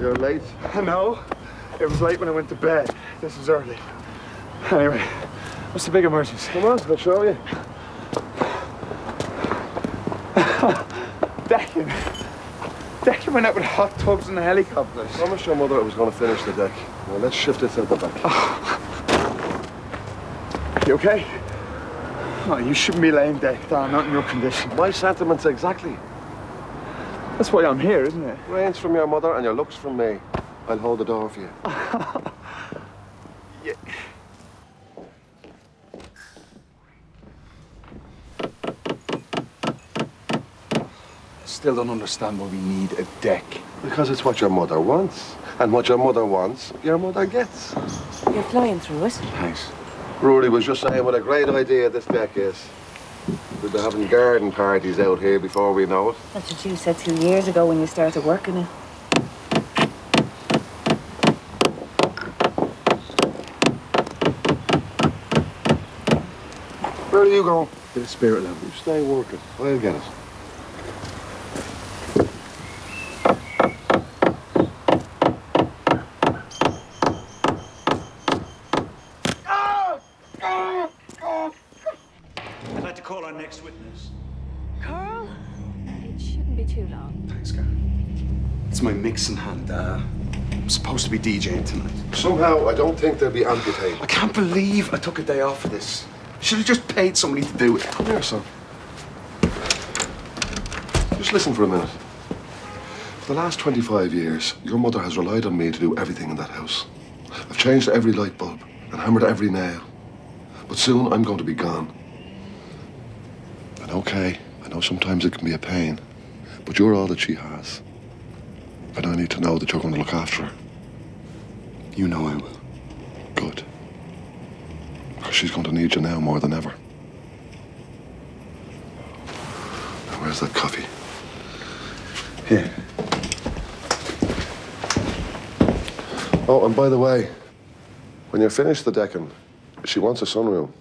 You're late? No, it was late when I went to bed. This was early. Anyway, what's the big emergency? Come on, I'll show you. Declan went out with hot tubs and helicopters. I promised your mother I was going to finish the deck. Well, let's shift this out the back. You okay? Oh, you shouldn't be laying deck down, not in your condition. My sentiments exactly. That's why I'm here, isn't it? Brains from your mother and your looks from me. I'll hold the door for you. Yeah. Still don't understand why we need a deck. Because it's what your mother wants. And what your mother wants, your mother gets. You're flying through it. Thanks. Rory was just saying what a great idea this deck is. We'll be having garden parties out here before we know it. That's what you said 2 years ago when you started working it. Where are you going? Get a spirit level. You stay working. I'll get it. I'd like to call our next witness. Carl? It shouldn't be too long. Thanks, Carl. It's my mixing hand. I'm supposed to be DJing tonight. Somehow, I don't think they'll be amputated. I can't believe I took a day off for this. Should have just paid somebody to do it. Come here, son. Just listen for a minute. For the last 25 years, your mother has relied on me to do everything in that house. I've changed every light bulb and hammered every nail. But soon I'm going to be gone. And okay, I know sometimes it can be a pain, but you're all that she has. And I need to know that you're going to look after her. You know I will. Good. Because she's going to need you now more than ever. Now, where's that coffee? Here. Oh, and by the way, when you're finished the decking, she wants a sunroom.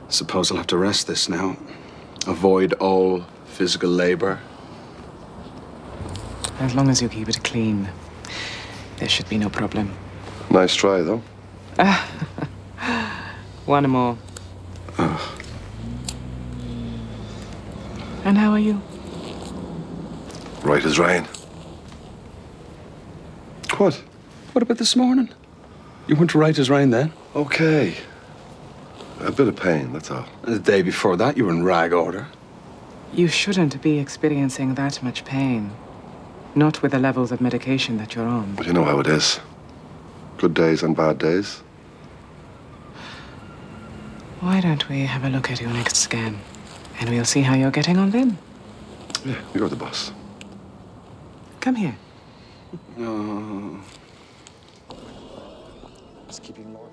Suppose I'll have to rest this now. Avoid all physical labor. As long as you keep it clean, there should be no problem. Nice try, though. One more. And how are you? Right as rain. What? What about this morning? You weren't right as rain then? Okay. A bit of pain, that's all. The day before that, you were in rag order. You shouldn't be experiencing that much pain. Not with the levels of medication that you're on. But you know how it is. Good days and bad days. Why don't we have a look at your next scan? And we'll see how you're getting on then. Yeah, you're the boss. Come here. It's keeping more.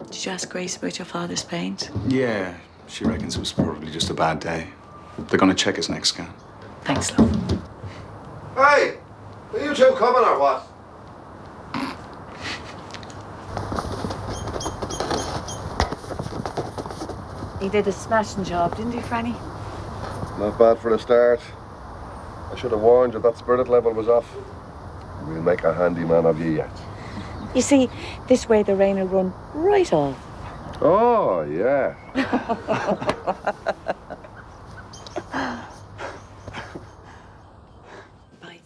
Did you ask Grace about your father's pains? Yeah, she reckons it was probably just a bad day. They're gonna check his next scan. Thanks, love. Hey! Are you two coming or what? He did a smashing job, didn't he, Franny? Not bad for a start. I should have warned you that spirit level was off. We'll make a handyman of you yet. You see, this way the rain will run right off. Oh, yeah. Bye.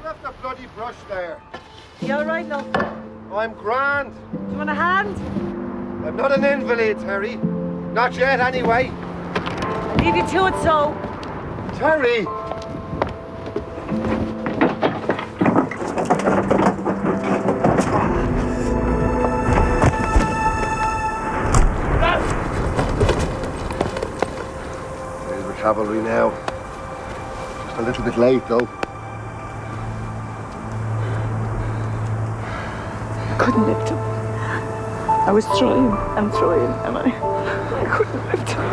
Left the bloody brush there. You all right, love? I'm grand. Do you want a hand? I'm not an invalid, Terry. Not yet, anyway. I'll leave you to it, so. Terry! There's the cavalry now. Just a little bit late, though. I couldn't lift him. I was trying and trying, and I couldn't lift him.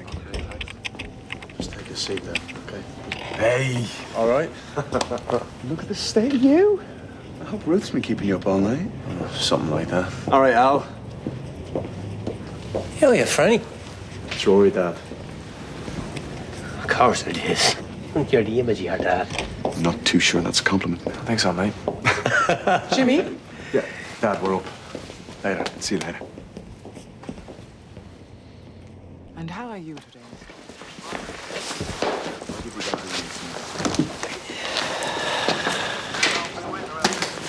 Okay, thanks. Just take a seat then, okay? Hey! All right? Look at the state of you. I hope Ruth's been keeping you up all night. Something like that. All right, Al. Hell yeah, Franny. It's Rory, Dad. Of course it is. You're the image of your dad. I'm not too sure that's a compliment. I think so, mate. Jimmy? Yeah, Dad, we're up. Later. See you later. And how are you today?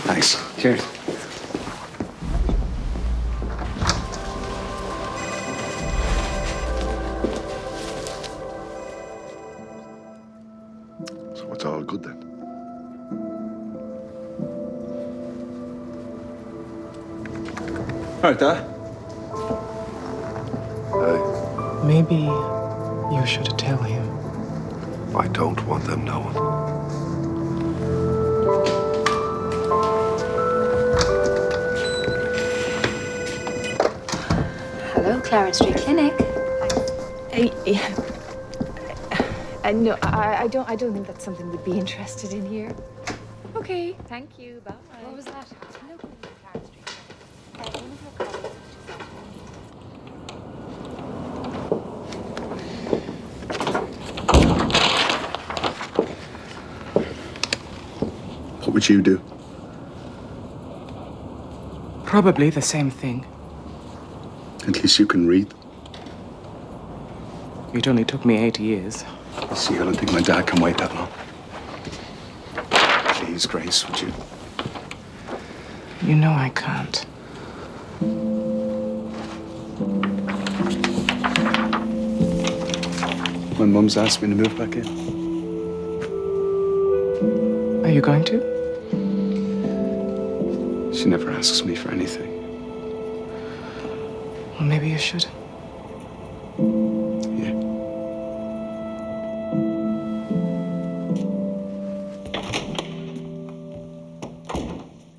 Thanks. Cheers. So it's all good then. All right, Dad. Hey, Maybe you should tell him. I don't want them knowing. Hello, Clarence Street Clinic. No, I don't think that's something we'd be interested in here. Okay, thank you. Bye. What was that? No, Clarence Street Clinic. One of your colleagues has just What would you do? Probably the same thing. At least you can read. It only took me 8 years. See, I don't think my dad can wait that long. Please, Grace, would you? You know I can't. My mum's asked me to move back in. Are you going to? She never asks me for anything. Well, maybe you should. Yeah.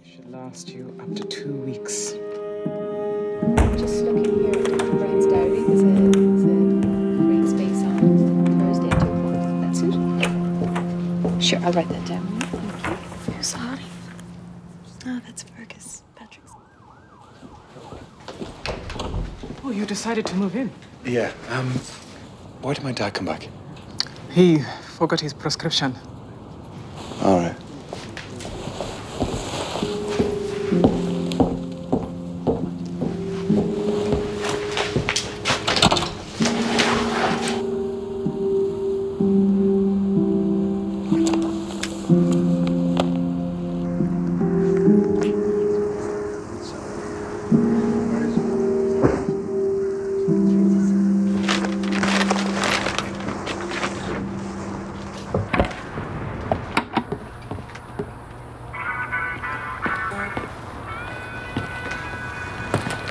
It should last you up to 2 weeks. Just looking here at Dr. Brown's diary. There's a free space on Thursday at 2 o'clock. That's it. Sure, I'll write that down. Thank you. Who's Hardy? Oh, that's Fergus. Patrick's. Oh, you decided to move in. Yeah, why did my dad come back? He forgot his prescription. All right.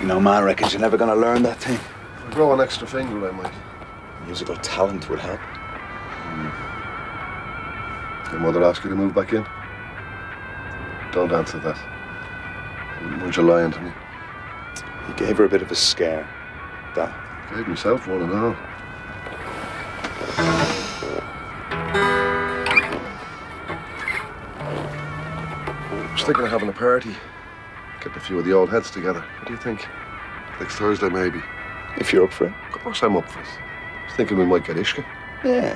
No man reckons you're never gonna learn that thing. If I grow an extra finger, I might. Musical talent would help. Your mother asked you to move back in? Don't answer that. Weren't you lying to me? You gave her a bit of a scare, Dad. Gave myself one and all. I was thinking of having a party. Getting a few of the old heads together. What do you think? Next Thursday, maybe. If you're up for it. Of course I'm up for it. I was thinking we might get Ishka. Yeah,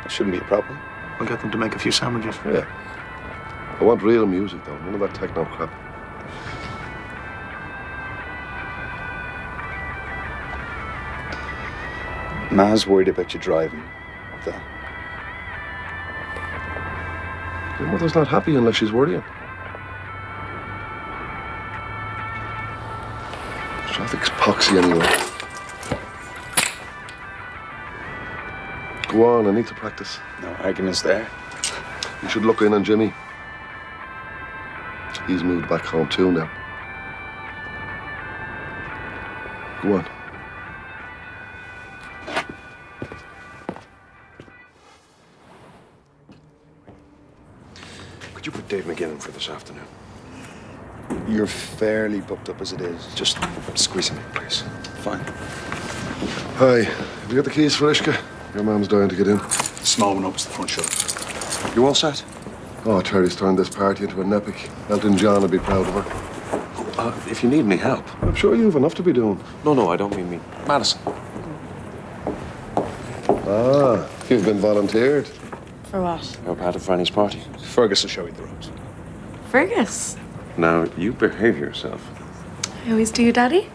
that shouldn't be a problem. I'll get them to make a few sandwiches. Yeah. I want real music, though. None of that techno crap. Ma's worried about you driving. That. Your mother's not happy unless she's worrying. Traffic's poxy anyway. Go on, I need to practice. No arguments there. You should look in on Jimmy. He's moved back home too now. Go on. Could you put Dave McGinnon for this afternoon? You're fairly booked up as it is. Just squeeze him in, please. Fine. Hi. Have you got the keys for Ishka? Your mum's dying to get in. The small one opens the front shutter. You all set? Oh, Terry's turned this party into an epic. Elton John would be proud of her. If you need any help. I'm sure you've enough to be doing. No, I don't mean me. Madison. Ah, you've been volunteered. For what? Help out at Franny's party. Fergus will show you the ropes. Fergus. Now, you behave yourself. I always do, Daddy.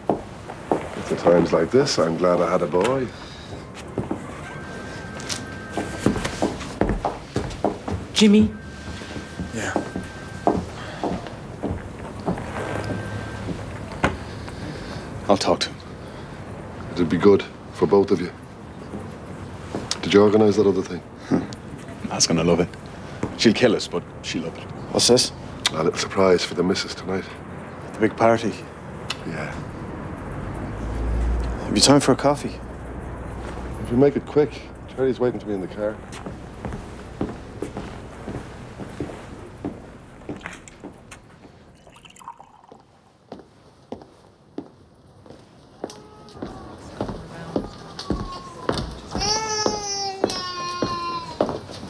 It's at times like this, I'm glad I had a boy. Jimmy? Yeah. I'll talk to him. It'd be good for both of you. Did you organise that other thing? Ma's gonna love it. She'll kill us, but she'll love it. What's this? A little surprise for the missus tonight. The big party. Yeah. Have you time for a coffee? If you make it quick, Terry's waiting to be in the car.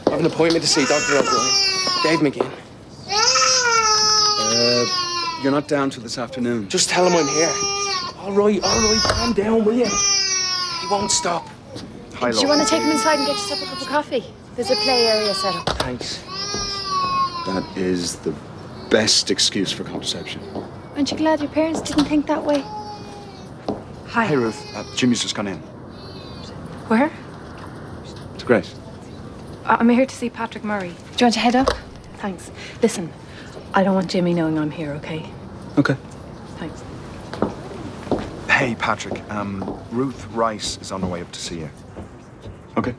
I have an appointment to see Dr. O'Brien. Dave McGinn. You're not down till this afternoon. Just tell him I'm here. All right, calm down, will you? He won't stop. Hi, Do you want to take him inside and get yourself a cup of coffee? There's a play area set up. Thanks. That is the best excuse for contraception. Aren't you glad your parents didn't think that way? Hi. Hey, Ruth. Jimmy's just gone in. Where? It's great. I'm here to see Patrick Murray. Do you want to head up? Thanks. Listen, I don't want Jimmy knowing I'm here, okay? Okay. Thanks. Hey, Patrick. Ruth Rice is on her way up to see you. Okay.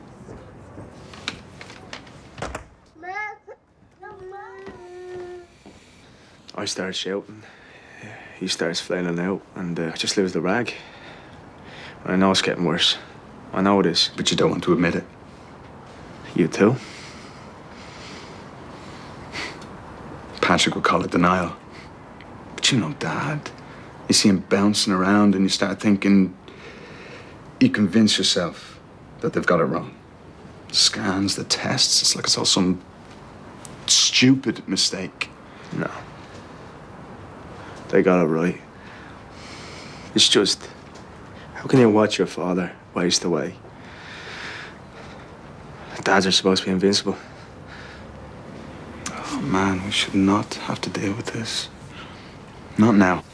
I start shouting. He starts flailing out, and I just lose the rag. I know it's getting worse. I know it is. But you don't want to admit it. You too? Patrick would call it denial. But you know, Dad, you see him bouncing around and you start thinking, you convince yourself that they've got it wrong. The scans, the tests, it's like it's all some stupid mistake. No. They got it right. It's just, how can you watch your father waste away? Dads are supposed to be invincible. Oh, man, we should not have to deal with this. Not now.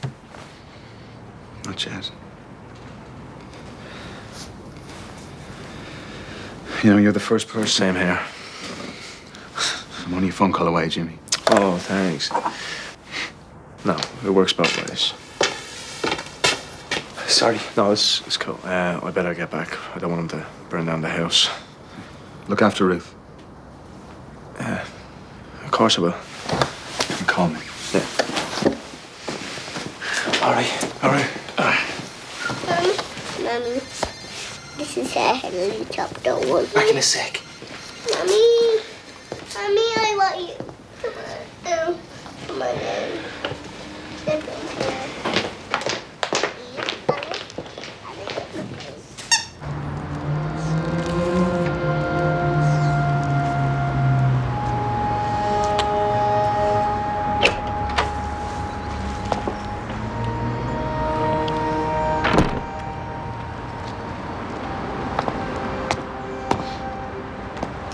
Not yet. You know, you're the first person. Same here. I'm only a phone call away, Jimmy. Oh, thanks. No, it works both ways. Sorry. No, it's cool. I better get back. I don't want him to burn down the house. Look after Ruth. Of course I will. And call me. Yeah. All right. Mummy, this is a helicopter one. Back in a sec. Mummy, I want you. Come on down.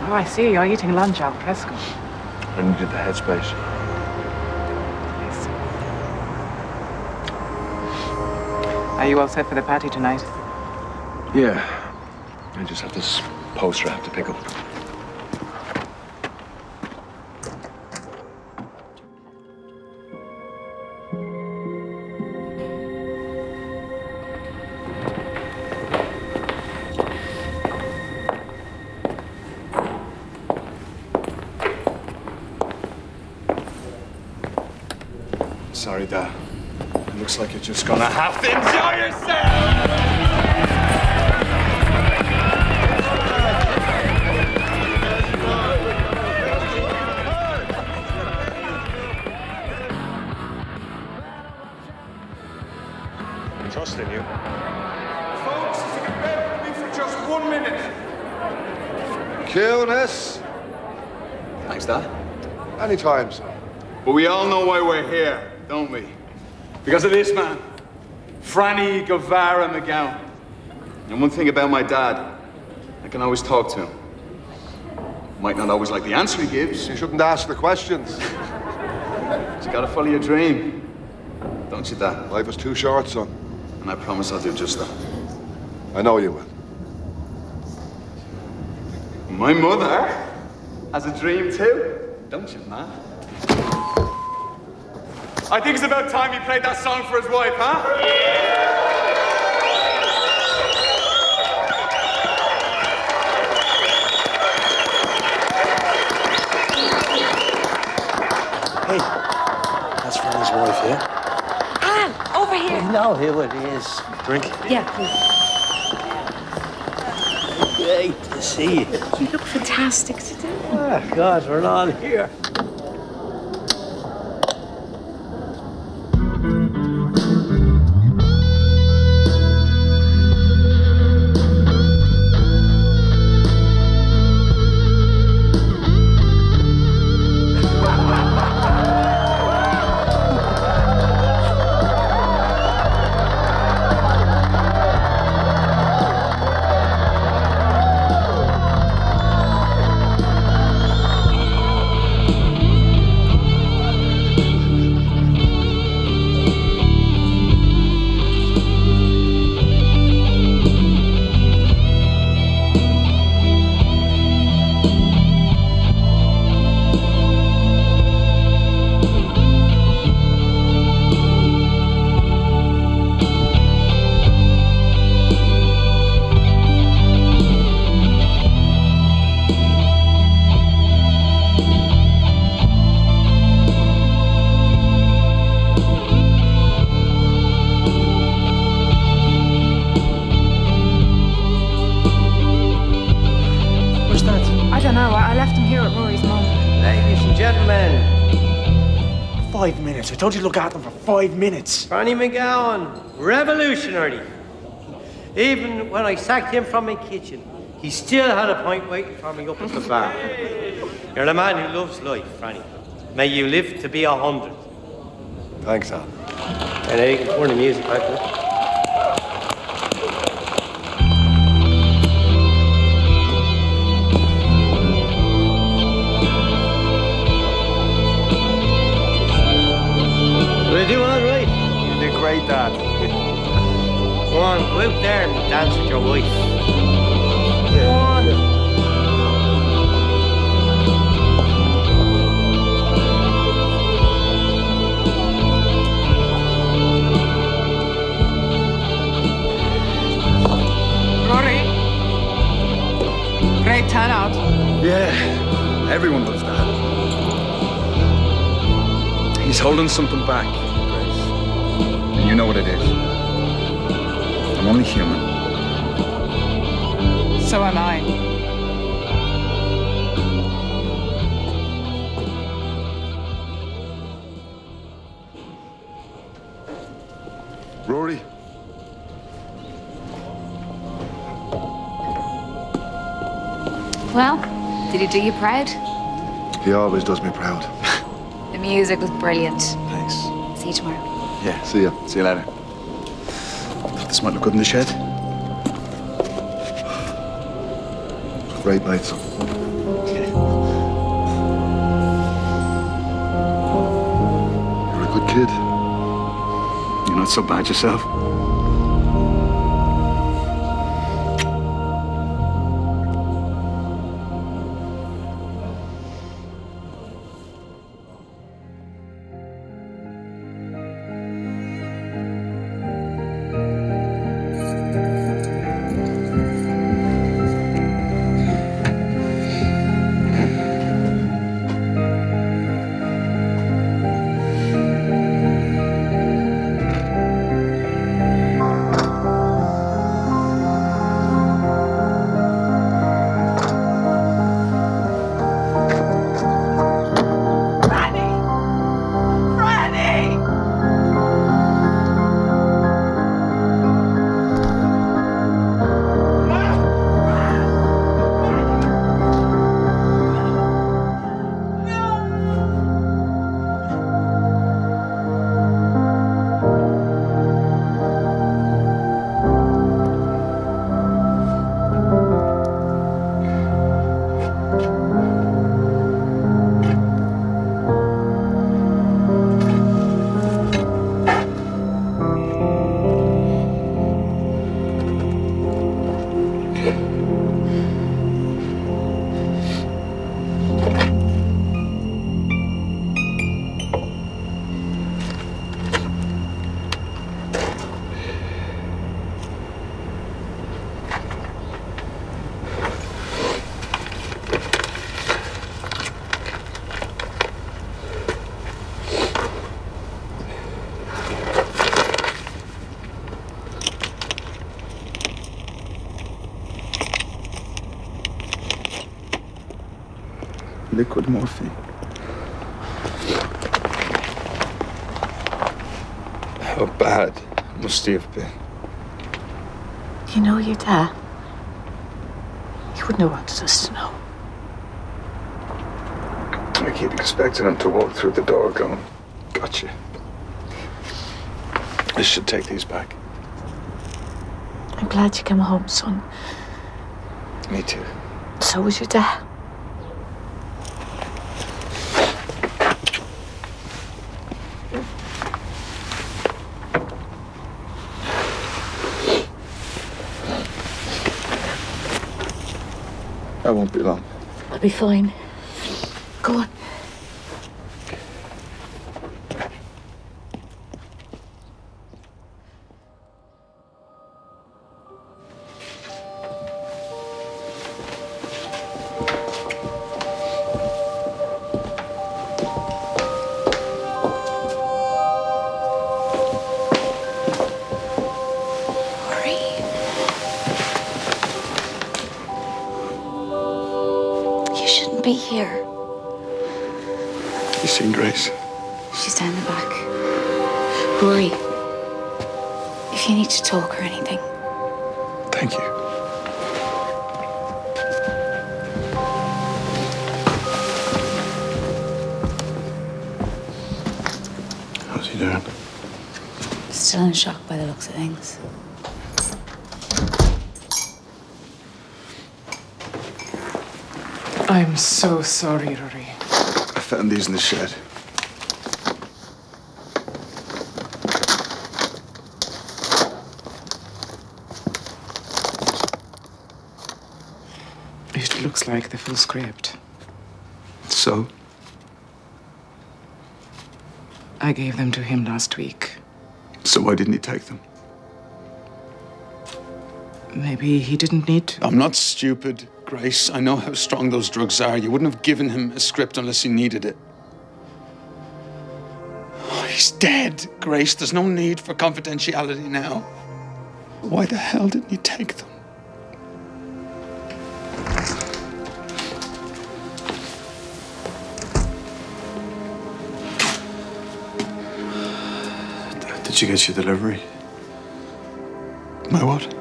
Oh, I see. You're eating lunch al fresco. I needed the headspace. Are you all set for the party tonight? Yeah. I just have this poster I have to pick up. Sorry, Dad. It looks like you're just gonna have to enjoy yourself! I trust in you. Folks, if you can Coolness. Thanks, Dad. Anytime, son. But we all know why we're here, don't we? Because of this man, Franny Guevara McGowan. And one thing about my dad, I can always talk to him. Might not always like the answer he gives. You shouldn't ask the questions. You gotta follow your dream. Don't you, Dad? Life is too short, son. And I promise I'll do just that. I know you will. My mother has a dream too, don't you, man? I think it's about time he played that song for his wife, huh? Hey, that's Franny's wife, yeah? Anne, over here. I know who it is. Drink? Yeah, please. Great to see you. You look fantastic today. Oh, God, we're all here. I don't know. I left him here at Rory's mum. Ladies and gentlemen, 5 minutes. I told you to look at them for 5 minutes. Franny McGowan, revolutionary. Even when I sacked him from my kitchen, he still had a pint waiting for me up at the bar. You're the man who loves life, Franny. May you live to be 100. Thanks, Al. And now you can turn the music back up. Did I do all right? You did great, Dad. Go on, go out there and dance with your wife. Go on. Rory. Great turnout. Yeah, everyone loves Dad. He's holding something back, Grace. And you know what it is. I'm only human. So am I. Rory. Well, did he do you proud? He always does me proud. The music was brilliant. Thanks. See you tomorrow. Yeah. See ya. See you later. Thought this might look good in the shed. Great night, son. You're a good kid. You're not so bad yourself. liquid morphine. How bad must he have been? You know your dad. He wouldn't have wanted us to know. I keep expecting him to walk through the door going, "Gotcha." I should take these back. I'm glad you came home, son. Me too. So was your dad. I won't be long. I'll be fine. Go on. Be here. You seen Grace? She's down the back. Rory, if you need to talk or anything. Thank you. How's he doing? Still in shock by the looks of things. I'm so sorry, Rory. I found these in the shed. It looks like the full script. So? I gave them to him last week. So why didn't he take them? Maybe he didn't need to. I'm not stupid, Grace. I know how strong those drugs are. You wouldn't have given him a script unless he needed it. Oh, he's dead, Grace. There's no need for confidentiality now. Why the hell didn't he take them? Did you get your delivery? My what?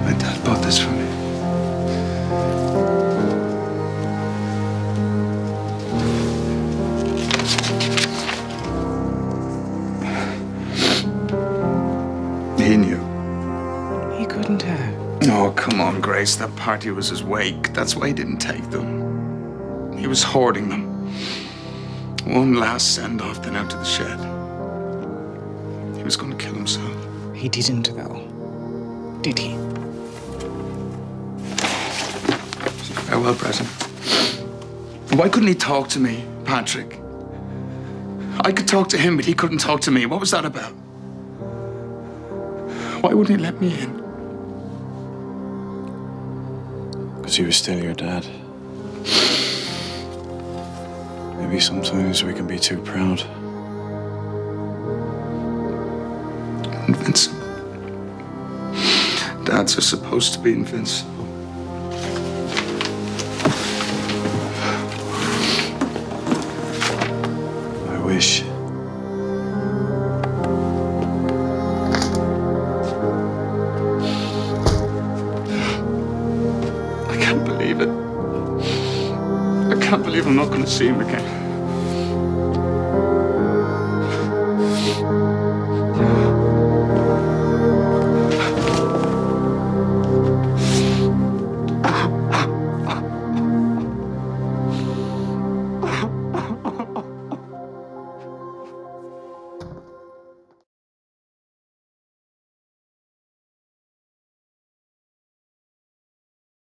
My dad bought this for me. He knew. He couldn't have. Oh, come on, Grace. That party was his wake. That's why he didn't take them. He was hoarding them. One last send-off, then out to the shed. He was going to kill himself. He didn't, though. Did he? Farewell present. Why couldn't he talk to me, Patrick? I could talk to him, but he couldn't talk to me. What was that about? Why wouldn't he let me in? Because he was still your dad. Maybe sometimes we can be too proud. Invincible. Dads are supposed to be invincible. I wish. I can't believe it. I can't believe I'm not going to see him again.